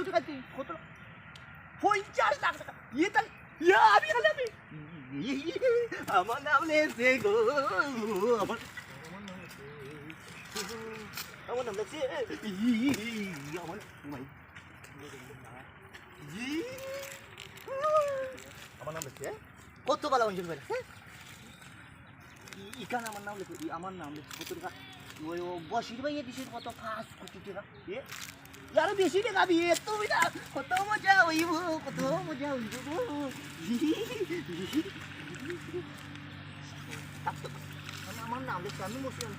টাকা দিই কত 50 লাখ টাকা তাহলে আমি খালি আমি আমার নাম লেছে গো আমার নাম লেছে আমার আমার নাম লেছে কত কালা অঞ্চল ভাই ইকান আমার নাম লেছে কত টাকা ওই বসির ভাই দিছে কত 5 কোটি টাকা यार बेसी ने गाबी तो बिना কত মজা হইব আমার নাম লেখা আমি মুসলিম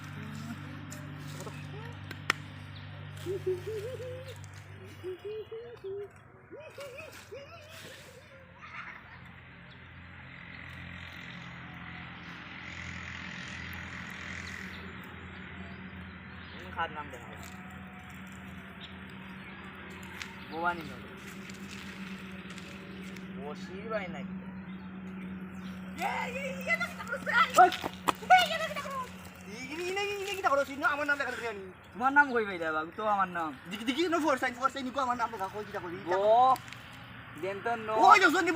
খার নাম দেনা ভবানী নগর বসির ভাই নাকি তোমার নাম কই ভাই বাবু তো আমার নাম দেখি না ফোর সাইন নিকো আমার নাম লেখা কই কিটা করি ও দেনতন নো ওই দেখো নি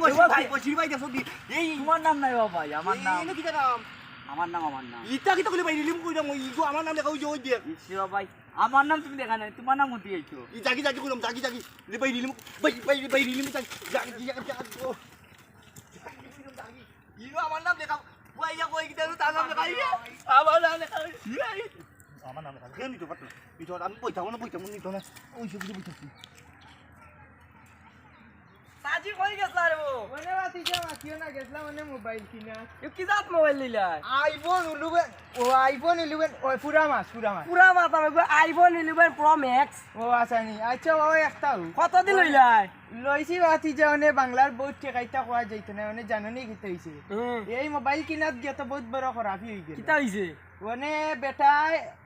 বসির ভাই দেখো দি এই তোমার নাম নাই বাবা আমার নাম এই কিটা নাম আমার নাম ইটা কিটা কইলে ভাই রিলিম কই দাম ইগো আমার নাম লেখা ওই যে ইসিও ভাই আমার নাম তুমি দেখা নাই তোমার নাম মতি আইছো ই জাগি কইলাম জাগি লে ভাই রিলিম ভাই রিলিম জাগি ইগো আমার নাম লেখা ওই যা কই কিটা তার নাম লেখা আমার নাম লেখা কেন নিতো পারতো নিতো আমি বইতাম নিতো না ওই সব কিছু বইতাছি সাজি কই গেছলা রে ও মনে বাতি যা মাকিও না গেছলা মনে মোবাইল কিনা কি জাত মোবাইল লিলা আইফোন 11 ও আইফোন 11 ওই পুরা মাস আমি আইফোন 11 প্রো ম্যাক্স ও আসানি আচ্ছা ও একটা কত দিন লইলাই লইছি বাতি যা মানে বাংলার বহুত টেকাইতা কোয়া যাইতো না মানে জাননি কি হইছে এই মোবাইল কিনাত গিয়া তো বহুত বড় খরাবই হই গেল কিটা হইছে মানে বেটা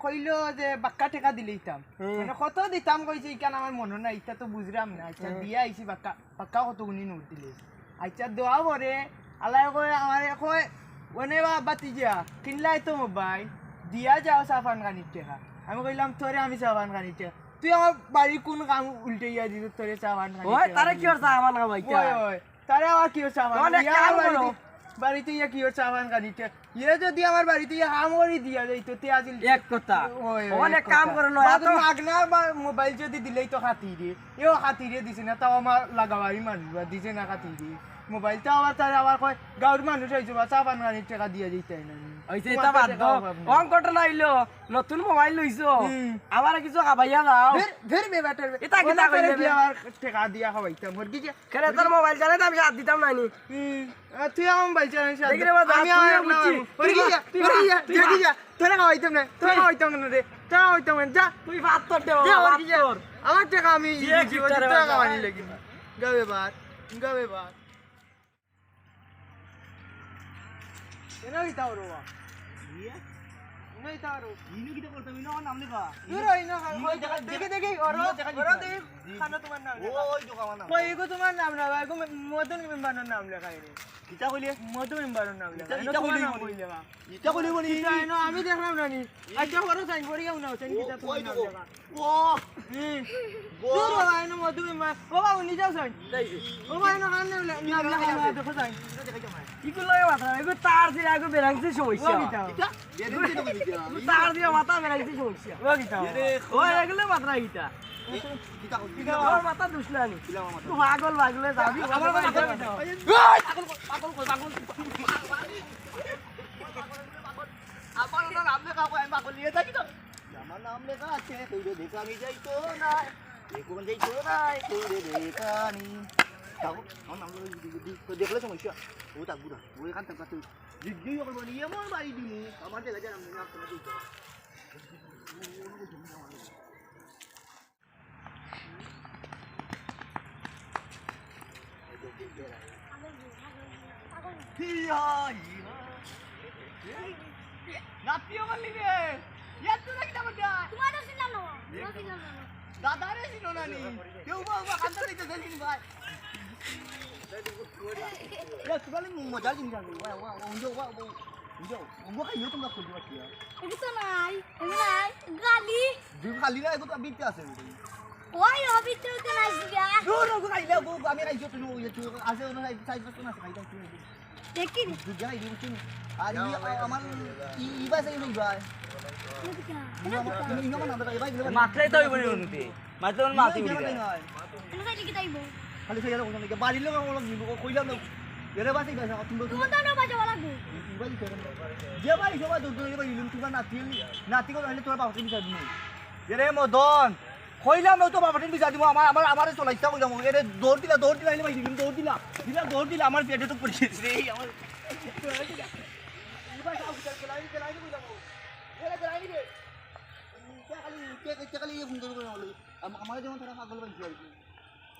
কইলো যে বাক্কা টাকা দিলেইতাম মানে কত দিতাম কইছে ইকান আমার মনে নাই এটা তো বুঝরাম না আচ্ছা দিয়া আইছি বাক্কা কত গুনি নোট দিলে আচ্ছা দোয়া পরে আল্লাহ কই আমারে কই ওনে বাতি যা কিনলাই তো মোবাইল দিয়া যাও সাফান গানির টাকা আমি কইলাম তোরে আমি সাফান গানির টাকা তুই আমার বাড়ি কোন কাম উল্টাইয়া দিছ তোরে সাফান গানির ওই তারে কি হইছে আমার না ভাইটা ওই তারে আর কি হইছে আমার বাড়িতে ইয়া কি হচ্ছে আমার গাড়িতে ইয়ে যদি আমার বাড়িতে ইয়া কাম করে দিয়া যাইতো তে আজিল এক কথা অনেক কাম করে না এত আগনা মোবাইল যদি দিলেই তো খাতিরে এও খাতিরে দিছে না তাও আমার লাগাবাই মানুষ দিছে না খাতিরে মোবাইলটা আবার তার আবার কয় গাঁর মানুষ হইছে বা চাপান গাড়ির টাকা দিয়া যাইতে না হইছে এটা বাদ দাও অঙ্কটা নাইলো নতুন মোবাইল লইছো আমার কিছু খাবাইয়া দাও ফের বেবাটার এটা কিটা কইলে আমার টাকা দিয়া খাবাইতাম হর কি করে তোর মোবাইল চালাতে আমি হাত দিতাম নাইনি তুই আমার মোবাইল চালাতে আমি হর কি তোরা খাওয়াইতাম না রে তোরা খাওয়াইতাম না যা তুই ভাত তোর দে আমার টাকা আমি টাকা খাওয়ানি লাগি গাবে বাদ কেন ইতা ওরবা ইয়া ইনো ইতা ওরো ইনো কিটা করতে ইনো নাম লেখা ইনো দেখি ওরো দেখি খানা তোমার নাম ওই তো আমার নাম কই গো তোমার নাম না ভাই গো মদন মেম্বারের নাম লেখা রে কিটা কইলে মদন মেম্বারের নাম লেখা ইনো তোমার নাম কইলে বা ইটা কইলে বলি ইনো আমি দেখলাম না নি আচ্ছা ওরো সাইন করি গাও না সাইন কিটা তোমার নাম লেখা ও দূর বাবা ইনো মদন মেম্বার বাবা উনি যাও সাইন বাবা ইনো খান নাম লেখা দেখো সাইন ইগুলো মাথা এগো তার দিয়ে আগো বেরাংছে সমস্যা কিটা বেরাংছে তো কিটা তার দিয়ে মাথা বেরাংছে সমস্যা ও কিটা ওই এগুলো মাথা কিটা কিটা ওর মাথা দুসলানি তুই পাগল যাবি আমার মাথা কিটা ওই পাগল আমার নাম লেখা কই আমি পাগল নিয়ে থাকি তো আমার নাম লেখা আছে তুই দেখা আমি যাইতো না কোন যাইতো না তুই দেখানি tahu orang nak dia kalau sama siapa oh tak budak boleh kan tak kata dia kalau dia mau balik dulu kamu ada aja nak sama tu Napi orang ni deh. Ya tu lagi dah benda. Cuma ada sinar no. Dadah ada sinar ni. Dia ubah kantor itu jadi ni baik. Ya sekali mau jadi ni jadi. Wah, unjuk. Unjuk kan itu tak kudu dia. Ini tu nai. Kali. Dua kali lah aku tak bincang sendiri. Wah, ya bincang tu nai dia. আমি আইছো তুমি আছে ওনা size বস্তু না খাইতা দেখি দুজা আইদি বুঝছিস আর আমার ইবা সাই নই ভাই মাত্রাই তো হইব নিতে মাত্র মাতি উড়ি যায় খালি সেই গেল কোন বাড়ির লোক ওলা নিবো কইলাম না এরে বাসি গেছে তুমি তুমি তো না বাজা লাগবে ইবাই করে যে ভাই সবাই দুধ এবার ইলুম তোমার নাতি কো হলে তোর বাবা তুমি যাবি এরে মদন কইলাম না তো বাবা তুমি যাবি আমার চলাইতা কইলাম এরে দৌড় দিলা হলে ভাই ইলুম দৌড় দিলা আমার পেটে তো পড়ে গেছে রে আমার ইবাই সব গেলাই কইলাম এরে গেলাই রে কে খালি ফোন করে আমার যেমন তারা পাগল বানছে আর কি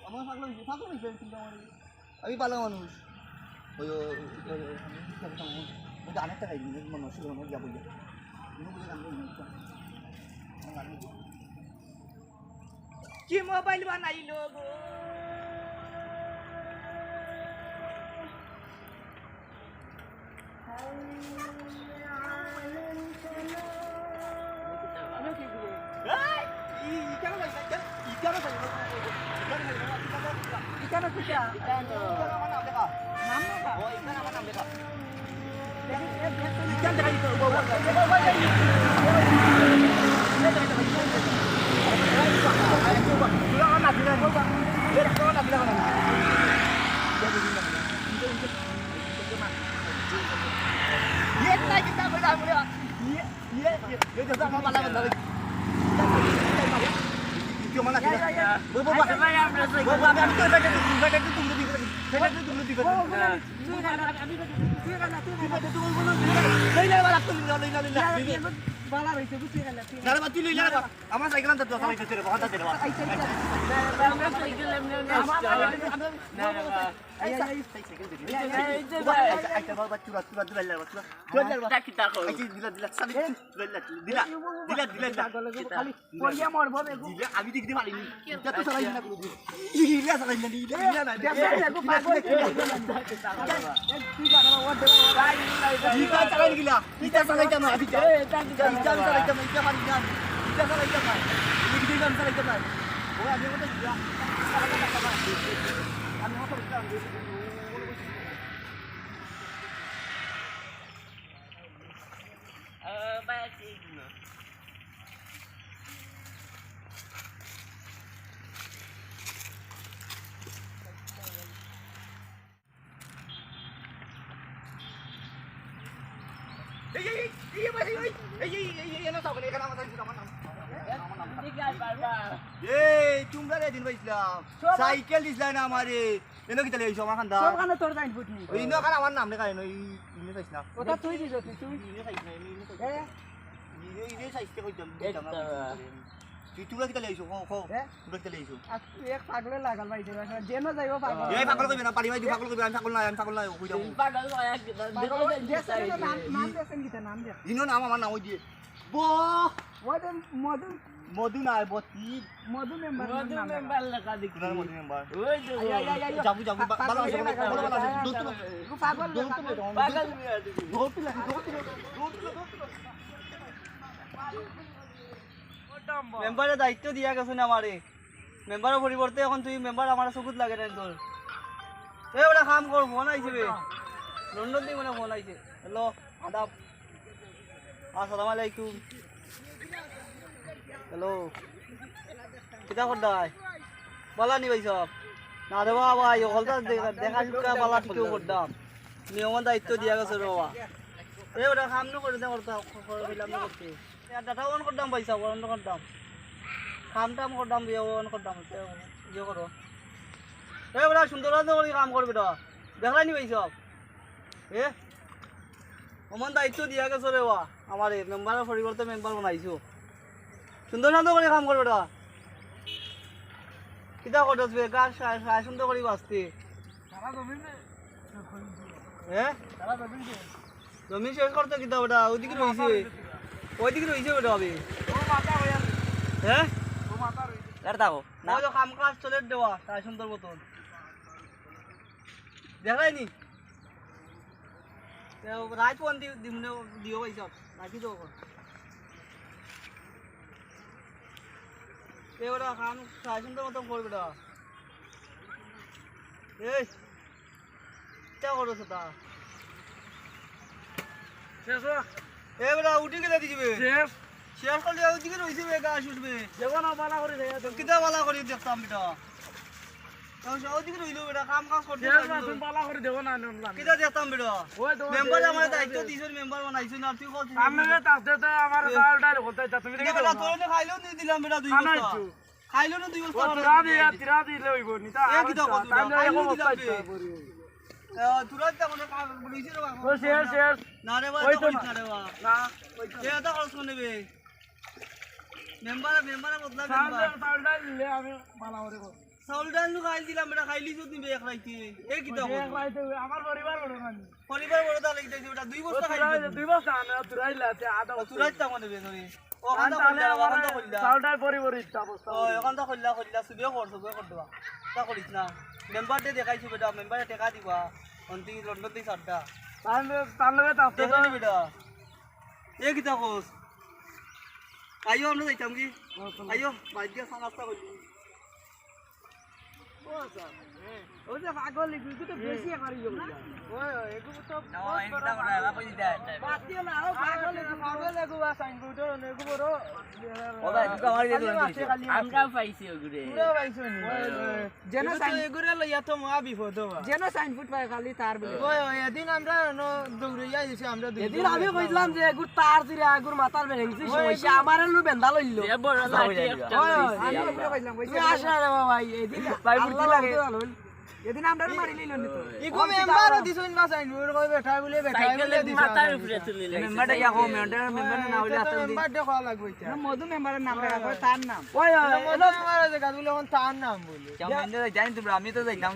আমার পাগল বানছে চিন্তা করে আমি পালা মানুষ ওই আরেকটা খাই মনে হচ্ছিল মনে যাবো কি মোবাইল বানাইলো গো ইকানো কিটা নাম না ও ইকানো আমার নাম লেখা ইকান দেখা দিতে আমার সাইকেল আনতে তো চালাইতে রে বাবা দাদা আমি দেখতে পারিনি চালাই না সাইকেল দিছিলা না আমারে এনো কি তালে আমার খান্দা সব কানে তোর যাইন বুঝনি ওই ইনো কান আমার নাম লেখা এনো ইনো চাইছ না ওটা তুই দিছ তুই ইনো চাইছ না ইনো চাইছ কইতাম তুই তুলা কি তালে আইছো কো তুলা কি তালে আইছো এক পাগলে লাগাল ভাই যেন যাইব পাগল এই পাগল কইবে না পারি ভাই পাগল কইবে আমি পাগল নাই কই দাও পাগল নাম দেন কি নাম দে ইনো নাম আমার নাম ওই দিয়ে বো ওটা মধু না বতি মধু মেম্বার লাগা দি কোন মধু মেম্বার ওই যে যাবু ভালো আছে পাগল পাগল মেম্বারের দায়িত্ব দিয়া গেছে না আমারে মেম্বারের পরিবর্তে এখন তুই মেম্বার আমার চকুত লাগে না তোর এই বলে কাম কর ফোন আইছে বে লন্ডন থেকে মানে ফোন আইছে হ্যালো আদাব আসসালামু আলাইকুম হ্যালো কিতা করদাই বালা নি ভাই সব না রে বাবা এই হলটা দেখা শুকা বালা ঠিকও করদাম নিয়ম দায়িত্ব দিয়া গেছে রে বাবা এই বলে কাম ন করে দে করতে কইলাম না করতে ডাটা অন করদাম পয়সা অন করদাম কাম টাম করদাম বিয়ে অন করদাম ইয়ে করো এই বড় সুন্দর করে কাম করবে তো দেখলাই নি ভাই সব অমন দায়িত্ব দিয়া গেছে রে বা আমার মেম্বারের পরিবর্তে মেম্বার বানাইছো সুন্দর করে কাম করবে তো কিতা করতেছ গাছ সুন্দর করে বাঁচতে জমি শেষ করতে কিতা ওটা ওইদিকে রয়েছে ওটা হবে না কাম কাজ চলে দেওয়া তাই সুন্দর মতন দেখায়নি রাত ফোন দিও ভাই সব রাখি তো ওটা কাম সাড়ে সুন্দর মতন করবে এই কে করছ তা শেষ এ বেটা উঠি গেলে দিবে শেষ শেষ করলে ওদিকে রইছে বে গা শুটবে যেমন বালা করে দেয়া তো কিতা বালা করি দেখতাম বেটা তো ওদিকে রইলো বেটা কাম কাজ করতে শেষ না তুমি বালা করে দেব না নমলাম কিতা দেখতাম বেটা ওই তো মেম্বার আমার দায়িত্ব দিছর মেম্বার বানাইছো না তুই কত আমি তাতে তো আমার ডাল ডাল করতে তুমি দেখি বেটা তোর তো খাইলো নি দিলাম বেটা দুই বস্তা খানাইছো খাইলো না দুই ও বস্তা তিরা দিলে হইব নি তা এ কিতা কত তাহলে খাইলো এক দিলাম অবস্থা বে তুরাত তা মনে কাজ বলিছে রে ও শেষ শেষ না রে বা ওই তো না রে বা না এ এটা খরচ করে নেবে মেম্বার বদলা ডাল মেম্বার ডাল দিলে আমি বালা করে করব চাউল ডাল নু খাইল দিলাম বেটা খাইলি যদি বে এক রাইতে এ কিতা কত আমার পরিবার বড় না পরিবার বড় দা লাগি যাইছে বেটা দুই বস্তা খাইলি দুই বছর আনা তুরাইলা আছে আধা তুরাত তা মনে বে ধরে ও তাহলে কান্দা আমার কইলা চাউলটাই পরিবর্তিত অবস্থা ও এখন তো কইলা সুবিও করছো বে কর দেবা তা করিস না মেম্বার দে দেখাইছো বেটা মেম্বারে টাকা দিবা অন্তি লন্ডন দি সাতটা তাহলে তাতে তো দেখলি বেটা এ কিতা কোস আইও আমরা যাইতাম কি আইও বাইক দিয়া সানাস্তা কইলি ওই যে পাগল লিখি তো বেশি করি গো ওই এগুলো তো বাতিও না ও পাগল এগু সাইন বোর্ডর এগু বড় ও ভাই দুকা মারি দে আমরা পাইছি ওগুরে পুরো পাইছো নি যেন সাইন এগুরে লইয়া তো মহা বিপদ যেন সাইন ফুট পায় খালি তার বলে ওই ওই এদিন আমরা দৌড়াইয়া দিছি আমরা এদিন আমি কইলাম যে এগু তার দিরা এগুর মাথার বেরেংছি সমস্যা আমারে লু বেন্দা লইলো এ বড় লাঠি একটা আমি কইলাম কইছি আসা রে ভাই এদিন ভাই বুঝতি লাগে এদিন আমরা মারি লইলো নি তো ইগো মেম্বারও দিছইন না সাইন বোর্ড কই বেঠা বলে সাইকেলে মাথার উপরে তুলি লাগছে মেম্বারটা কি কো মেম্বার না হইলে আসতে মেম্বার দে খাওয়া লাগবে এটা মধু মেম্বারের নাম রাখা কই তার নাম ওই মধু মেম্বারের জায়গা দুলে এখন তার নাম বলি জামাইন্দে জানি তুমি আমি তো যাইতাম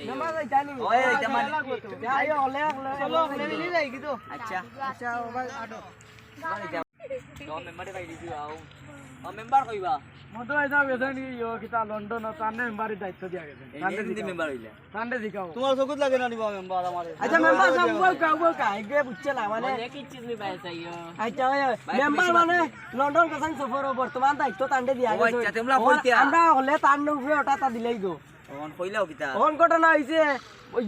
মেম্বার যাই জানি ওই জামাই যাই হলে চলো ওখানে মিলি যাই কি তো আচ্ছা আচ্ছা ও ভাই আটো তো মেম্বারে পাই দিছি আও মেম্বার কইবা মধু আইতা বেছেন ইয়ো কিতা লন্ডন তানে মেম্বারের দায়িত্ব দিয়া গেছে এনে মেম্বার হইলা তান্ডে দিকাও তোমার চকুত লাগে না নিবা মেম্বার আমারে আচ্ছা মেম্বার সব বল কা এগে বুঝছে না মানে অনেক কিছু নি পাইছাইও আচ্ছা মেম্বার মানে লন্ডন কাছান সফর বর্তমান দায়িত্ব তান্ডে দিয়া ও আচ্ছা, তোমরা কইতে আমরা হলে তান্ডে উপরে ওটা তা দিলেই গো অন কইলাও কিতা কোন ঘটনা হইছে ওই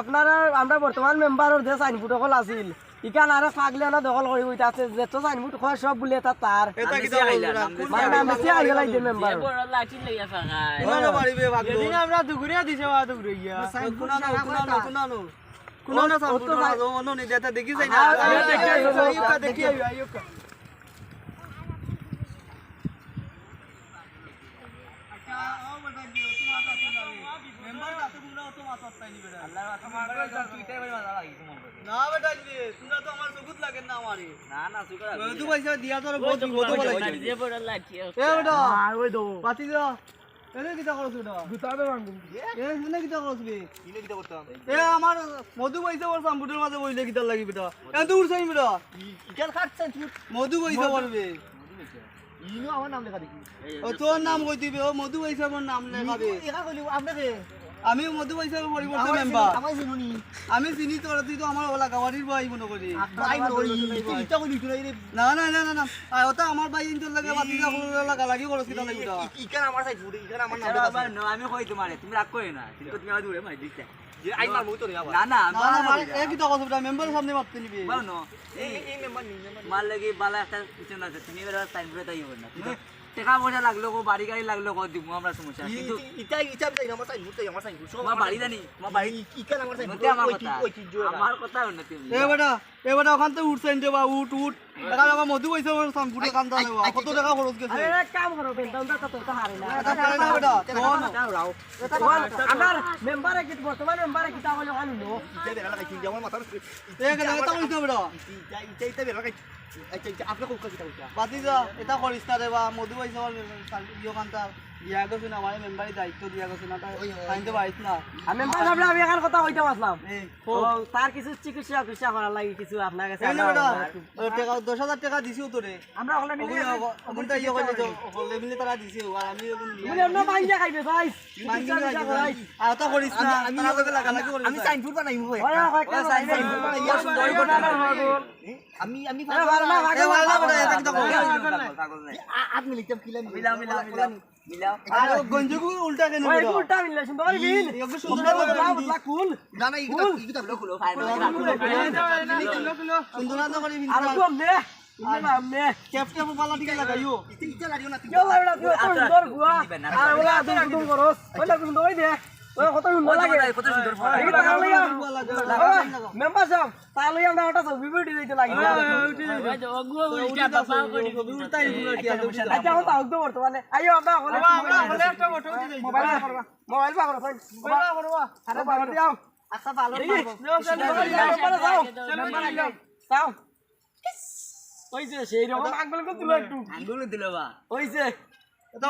আপনারা আমরা বর্তমান মেম্বারের যে সাইনবোর্ড সকল আছিল ইকান আরে পাগলে না দখল করি হইতা আছে যে তো সাইনবোর্ড কয় সব বলে তা তার এটা কিতা কইলা মানে নাম বেশি আই গলাই দে মেম্বার এ বড় লাঠি লইয়া ফাগায় কোনা পারিবে ভাগলো এদিন আমরা দুগুরিয়া দিছে ওয়া দুগুরিয়া কোনা সামপুর না অন্য নি দেতা দেখি যাই না দেখি আইকা না বেটা তোমরা তো আমার চকুত লাগে না আমারে না না সুকর তুই পয়সা দিয়া তোর বহুত বহুত লাগে যে বড় লাঠি এ বেটা ওই দো পাতি দাও এনে কিটা করছ বেটা গুতাবে বাঙ্গু এ শুনে কিটা করছবি কিনে কিটা করতাম এ আমার মধু পয়সা ওর সামপুটের মাঝে বইলে কিটা লাগি বেটা এ তুই উড়ছাই বেটা কেন খাচ্ছেন মধু পয়সা করবে ইনো আমার নাম লেখা দেখি ও তোর নাম কই দিবে ও মধু পয়সা আমার নাম লেখাবে একা কইলি আপনাকে আমি মধু পয়সার পরিবর্তে মেম্বার আমায় চিনুনি আমি চিনি তোর তুই তো আমার ওলা গাওয়ারির ভাই মনে করি ভাই মরি ইটা কইলি তুই রে না না না না না আর ওটা আমার ভাই ইন্তর লাগে বাতিজা লাগা লাগি করছ কিটা লাগি ওটা ইকান আমার সাইড ফুড়ি ইকান আমার নাম লেখা আমি কই তোমারে তুমি রাগ করে না কিন্তু তুমি আমার দূরে মাই দিতে যে আই মার মুই তো রে আবার না না না না এ কিটা করছ বেটা মেম্বারের সামনে মারতে নিবি বানো এই মেম্বার নি মেম্বার মাল লাগি বালা একটা কিছু না তুমি এবার টাইম করে তাই হবে না তুমি টাকা পয়সা লাগলো গো বাড়ি গাড়ি লাগলো গো দিব আমরা সমস্যা কিন্তু ইটা ইটা চাই আমার সাইড ফুড়ি আমার সাইড ফুড়ি আমার বাড়ি জানি আমার বাড়ি ইকান আমার সাইড মতে আমার কথা ওই কি আমার কথা না তুমি এ বেটা ওখান থেকে উঠছেন দেবা উঠ উঠ টাকা আমার মধু পয়সা আমার সামপুটে কান্দা নেবা কত টাকা খরচ গেছে আরে এক কাম করো বেতনটা তো তো হারে না এটা করে না বেটা কোন আমার মেম্বারে কি বর্তমান মেম্বারে কি তা হলো আনুনো এ কেন এটা কইছ বেটা ইটা বেরা কাই আচ্ছা আপনি কোন কথা কইতা বাতিজা এটা করিস না রে বা মধু পয়সা ইয়ে কান্তা দিয়া গেছে না আমার মেম্বারের দায়িত্ব দিয়া গেছে না তাই আইনতে পারিস না আমি মেম্বার সাহেব আমি এখন কথা কইতে আসলাম এই ও তার কিছু চিকিৎসা করার লাগি কিছু আপনার কাছে এনে বেটা টাকা 10,000 টাকা দিছিও তোরে আমরা ওখানে মিলে ওগুনটা ইয়ে কইলে তো ওগুলো মিলে তারা দিছিও আর আমি ওগুন বলে অন্য বাইজা খাইবে ভাই আর তো করিস না তারা তোকে লাগা লাগি করিস আমি সাইন ফুট বানাইমু ভাই ওরা কয় সাইন ফুট আমি আমি ভালো না এ ভালো বেটা এটা কি তো আপনি লিখতাম কিলা মিলা মিলাও আরে গঞ্জগু উল্টা কেন ওই উল্টা মিললে সুন্দর করে মিল এগুলো সুন্দর সুন্দর করে বুঝলা কুল না না খুলো খুলো ফাইল সুন্দর না করে আর কো আমনে ইনে না আমনে ক্যাপ ক্যাপ পালা দিকে লাগাইও ইতে লাগিও না কেউ লাগবে না তুই এত সুন্দর গুয়া আর ওলা তুমি করস ওলা সুন্দর ওই দে ওই কত সুন্দর লাগে কত সুন্দর ফটো এই তাহলে মেম্বার সাহেব তাহলে আমরা ওটা ছবি ভিডিও দিতে লাগি আচ্ছা এখন তাও তো বর্তমানে আইও আমরা হলে একটা ফটো দিই মোবাইল পা করো আরে পাগল দিও আচ্ছা ভালো যাও ওই যে সেই রকম আঙ্গুল তুলো একটু আঙ্গুল দিল বা ওই যে এটা